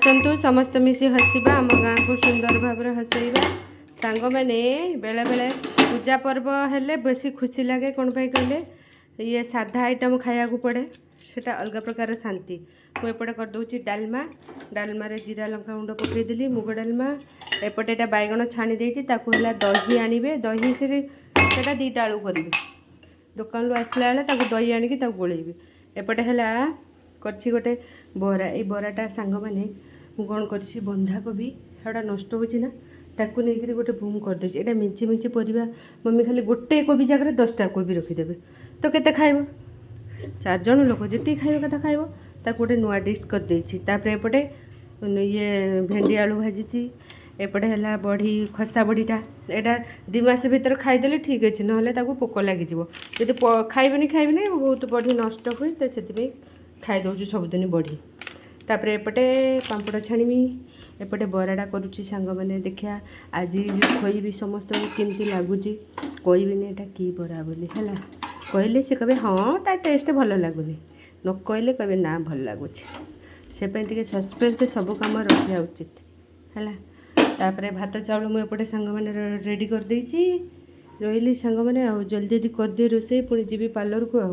आसतु समस्त मिसी हसवा आम गाँ को सुंदर भाव हसैबा सांग मैंने बेले बेले पूजा पर्व हेले बेसी खुशी लगे कौन पाई कहले ये साधा आइटम खाया पड़े सेटा अलग प्रकार शांति मुझे करदे डालमा डालमा जीरा लंका गुंड पकईदेली मुग डालमा एपटे एटा बैगण छाणी देती दही आनिबे दही से दीटा आलू करेंगे दुकान आसला बेले दही आणिकी गोलेबी एपटे है करछि गोटे बरा ये बराटा सांग मैंने कौन कर बंधाकोबी एटा नष्ट होना ताकू नहीं गोटे बुम करदे ये मिंची मिंची परिया मम्मी खाली गोटे कोबी जगह 10टा कोबी रखीदेवे तो केते खाइब 4 जन लोक जी खाइबा कथा खाइब ताकू गोटे नुआ डिश करदे एपटे ये भेंडी आलू भाजी एपटे है बड़ी खसा बड़ीटा यहाँ 2 मास भर खाईदे ठीक अच्छे ना पोक लगे जी खाइबनी बहुत बड़ी नष्ट हुए तो से खाईदे सबुदिन बड़ी तापर एपटे पांपड़ छाणी एपटे बराटा करुच्ची सांग मैंने देखा आज खोईबी समस्त केमती लगुच कहबिनी एटा कि बरा बोली है कहले से कहे हाँ ता टेस्ट भल लगुनि न कहले कहे ना भल लगुच से सस्पेन्स सब कम रखा उचित है तापर भात चाउल मुझे एपटे सांग मैंने रेडी कर रही सांग मैंने जल्दी जल्दी कर दिए रोसे पुणी जी पार्लर को